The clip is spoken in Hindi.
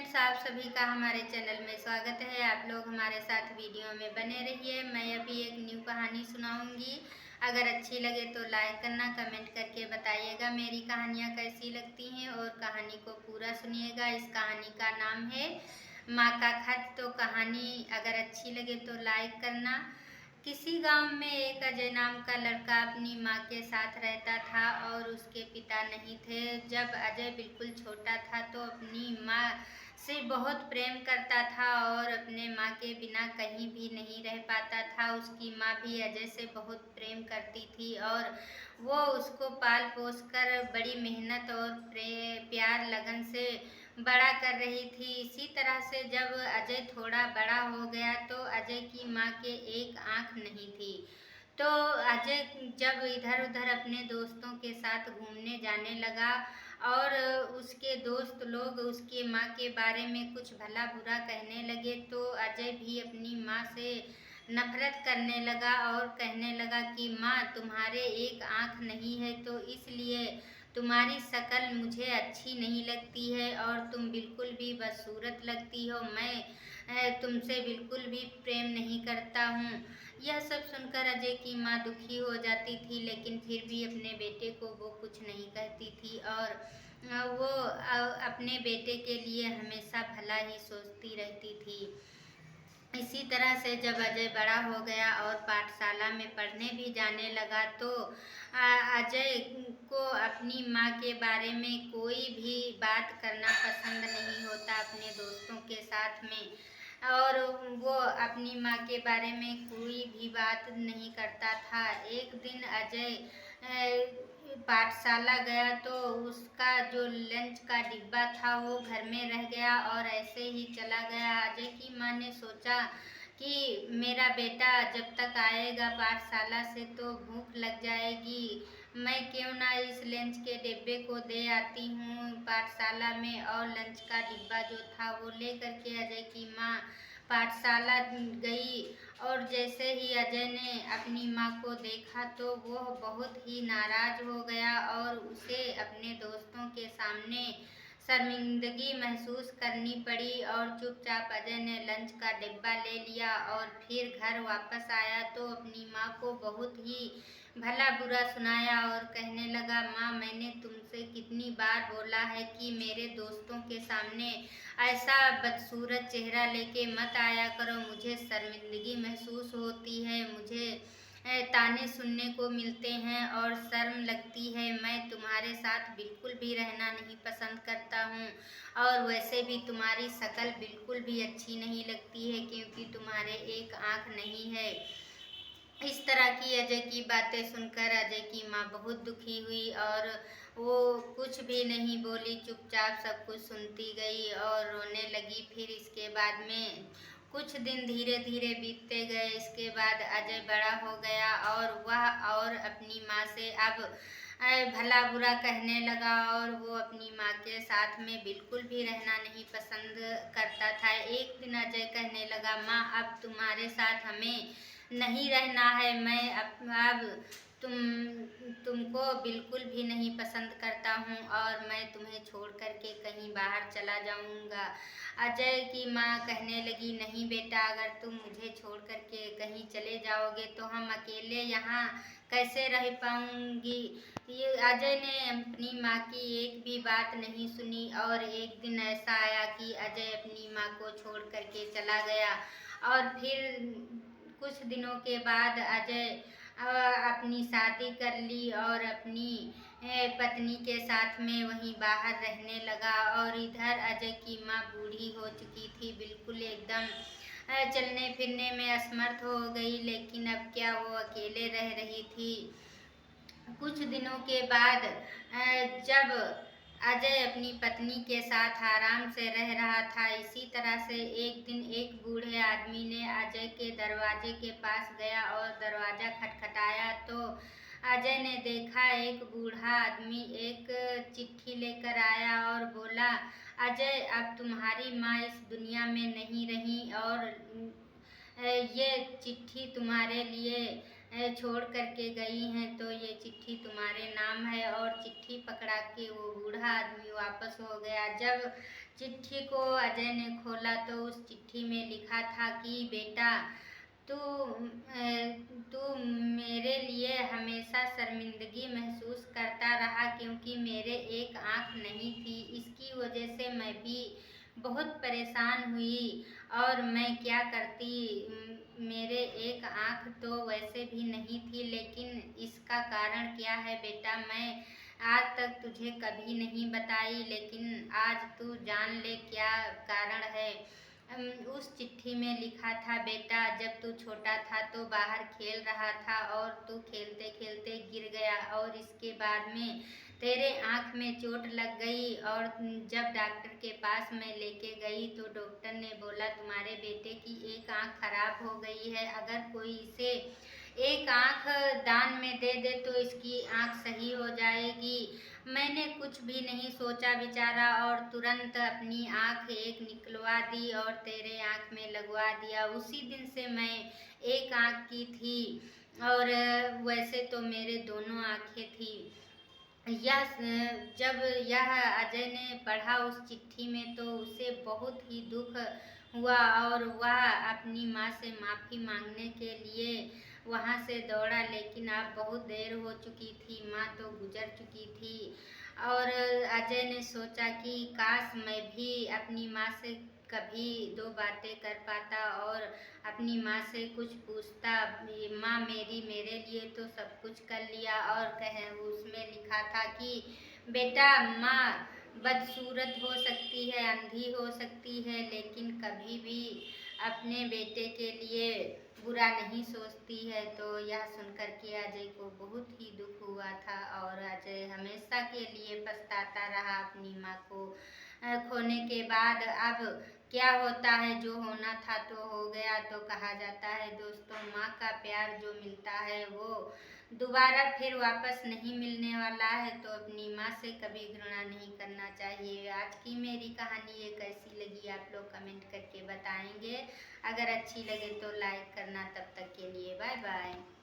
फ्रेंड्स, आप सभी का हमारे चैनल में स्वागत है। आप लोग हमारे साथ वीडियो में बने रहिए। मैं अभी एक न्यू कहानी सुनाऊंगी। अगर अच्छी लगे तो लाइक करना, कमेंट करके बताइएगा मेरी कहानियाँ कैसी लगती हैं और कहानी को पूरा सुनिएगा। इस कहानी का नाम है माँ का खत। तो कहानी अगर अच्छी लगे तो लाइक करना। किसी गांव में एक अजय नाम का लड़का अपनी माँ के साथ रहता था और उसके पिता नहीं थे। जब अजय बिल्कुल छोटा था तो अपनी माँ से बहुत प्रेम करता था और अपने माँ के बिना कहीं भी नहीं रह पाता था। उसकी माँ भी अजय से बहुत प्रेम करती थी और वो उसको पाल पोस कर बड़ी मेहनत और प्यार लगन से बड़ा कर रही थी। इसी तरह से जब अजय थोड़ा बड़ा हो गया तो अजय की माँ के एक आंख नहीं थी। तो अजय जब इधर उधर अपने दोस्तों के साथ घूमने जाने लगा और उसके दोस्त लोग उसके माँ के बारे में कुछ भला बुरा कहने लगे तो अजय भी अपनी माँ से नफरत करने लगा और कहने लगा कि माँ, तुम्हारे एक आंख नहीं है तो इसलिए तुम्हारी शक्ल मुझे अच्छी नहीं लगती है और तुम बिल्कुल भी बदसूरत लगती हो। मैं तुमसे बिल्कुल भी प्रेम नहीं करता हूँ। यह सब सुनकर अजय की माँ दुखी हो जाती थी, लेकिन फिर भी अपने बेटे को वो कुछ नहीं कहती थी और वो अपने बेटे के लिए हमेशा भला ही सोचती रहती थी। इसी तरह से जब अजय बड़ा हो गया और पाठशाला में पढ़ने भी जाने लगा तो अजय को अपनी माँ के बारे में कोई भी बात करना पसंद नहीं होता अपने दोस्तों के साथ में, और वो अपनी माँ के बारे में कोई भी बात नहीं करता था। एक दिन अजय पाठशाला गया तो उसका जो लंच का डिब्बा था वो घर में रह गया और ऐसे ही चला गया। अजय की माँ ने सोचा कि मेरा बेटा जब तक आएगा पाठशाला से तो भूख लग जाएगी, मैं क्यों ना इस लंच के डिब्बे को दे आती हूँ पाठशाला में। और लंच का डिब्बा जो था वो ले करके अजय की माँ पाठशाला गई और जैसे ही अजय ने अपनी माँ को देखा तो वो बहुत ही नाराज हो गया और उसे अपने दोस्तों के सामने शर्मिंदगी महसूस करनी पड़ी। और चुपचाप अजय ने लंच का डिब्बा ले लिया और फिर घर वापस आया तो अपनी माँ को बहुत ही भला बुरा सुनाया और कहने लगा, माँ, मैंने तुमसे कितनी बार बोला है कि मेरे दोस्तों के सामने ऐसा बदसूरत चेहरा लेके मत आया करो, मुझे शर्मिंदगी महसूस होती है, मुझे ताने सुनने को मिलते हैं और शर्म लगती है। मैं तुम्हारे साथ बिल्कुल भी रहना नहीं पसंद करता हूँ और वैसे भी तुम्हारी शक्ल बिल्कुल भी अच्छी नहीं लगती है क्योंकि तुम्हारे एक आँख नहीं है। इस तरह की अजय की बातें सुनकर अजय की माँ बहुत दुखी हुई और वो कुछ भी नहीं बोली, चुपचाप सब कुछ सुनती गई और रोने लगी। फिर इसके बाद में कुछ दिन धीरे धीरे बीतते गए। इसके बाद अजय बड़ा हो गया और वह और अपनी माँ से अब भला बुरा कहने लगा और वो अपनी माँ के साथ में बिल्कुल भी रहना नहीं पसंद करता था। एक दिन अजय कहने लगा, माँ, अब तुम्हारे साथ हमें नहीं रहना है, मैं अब तुमको बिल्कुल भी नहीं पसंद करता हूँ और मैं तुम्हें छोड़ करके कहीं बाहर चला जाऊँगा। अजय की माँ कहने लगी, नहीं बेटा, अगर तुम मुझे छोड़ करके कहीं चले जाओगे तो हम अकेले यहाँ कैसे रह पाऊँगी। ये अजय ने अपनी माँ की एक भी बात नहीं सुनी और एक दिन ऐसा आया कि अजय अपनी माँ को छोड़ करके चला गया और फिर कुछ दिनों के बाद अजय अपनी शादी कर ली और अपनी पत्नी के साथ में वहीं बाहर रहने लगा। और इधर अजय की माँ बूढ़ी हो चुकी थी, बिल्कुल एकदम चलने फिरने में असमर्थ हो गई, लेकिन अब क्या, वो अकेले रह रही थी। कुछ दिनों के बाद जब अजय अपनी पत्नी के साथ आराम से रह रहा था, इसी तरह से एक दिन एक बूढ़े आदमी ने अजय के दरवाजे के पास गया और दरवाज़ा खटखटाया तो अजय ने देखा एक बूढ़ा आदमी एक चिट्ठी लेकर आया और बोला, अजय, अब तुम्हारी माँ इस दुनिया में नहीं रही और ये चिट्ठी तुम्हारे लिए छोड़ करके गई हैं, तो ये चिट्ठी तुम्हारे नाम है। और चिट्ठी पकड़ा के वो बूढ़ा आदमी वापस हो गया। जब चिट्ठी को अजय ने खोला तो उस चिट्ठी में लिखा था कि बेटा, तू तू मेरे लिए हमेशा शर्मिंदगी महसूस करता रहा क्योंकि मेरे एक आँख नहीं थी। इसकी वजह से मैं भी बहुत परेशान हुई और मैं क्या करती। मेरे एक आँख तो वैसे भी नहीं थी, लेकिन इसका कारण क्या है बेटा, मैं आज तक तुझे कभी नहीं बताई, लेकिन आज तू जान ले क्या कारण है। उस चिट्ठी में लिखा था, बेटा जब तू छोटा था तो बाहर खेल रहा था और तू खेलते खेलते गिर गया और इसके बाद में तेरे आँख में चोट लग गई और जब डॉक्टर के पास मैं लेके गई तो डॉक्टर ने बोला तुम्हारे बेटे की एक आँख खराब हो गई है, अगर कोई इसे एक आँख दान में दे दे तो इसकी आँख सही हो जाएगी। मैंने कुछ भी नहीं सोचा विचारा और तुरंत अपनी आँख एक निकलवा दी और तेरे आँख में लगवा दिया। उसी दिन से मैं एक आँख की थी और वैसे तो मेरे दोनों आँखें थी। यह जब यह अजय ने पढ़ा उस चिट्ठी में तो उसे बहुत ही दुख हुआ और वह अपनी माँ से माफ़ी मांगने के लिए वहाँ से दौड़ा, लेकिन अब बहुत देर हो चुकी थी, माँ तो गुजर चुकी थी। और अजय ने सोचा कि काश मैं भी अपनी माँ से कभी दो बातें कर पाता और अपनी माँ से कुछ पूछता। माँ मेरी मेरे लिए तो सब कुछ कर लिया और कहे उसमें लिखा था कि बेटा, माँ बदसूरत हो सकती है, अंधी हो सकती है, लेकिन कभी भी अपने बेटे के लिए बुरा नहीं सोचती है। तो यह सुनकर के अजय को बहुत ही दुख हुआ था और अजय हमेशा के लिए पछताता रहा अपनी माँ को खोने के बाद। अब क्या होता है, जो होना था तो हो गया। तो कहा जाता है दोस्तों, माँ का प्यार जो मिलता है वो दोबारा फिर वापस नहीं मिलने वाला है, तो अपनी माँ से कभी घृणा नहीं करना चाहिए। आज की मेरी कहानी ये कैसी लगी आप लोग कमेंट करके बताएंगे। अगर अच्छी लगे तो लाइक करना। तब तक के लिए बाय बाय।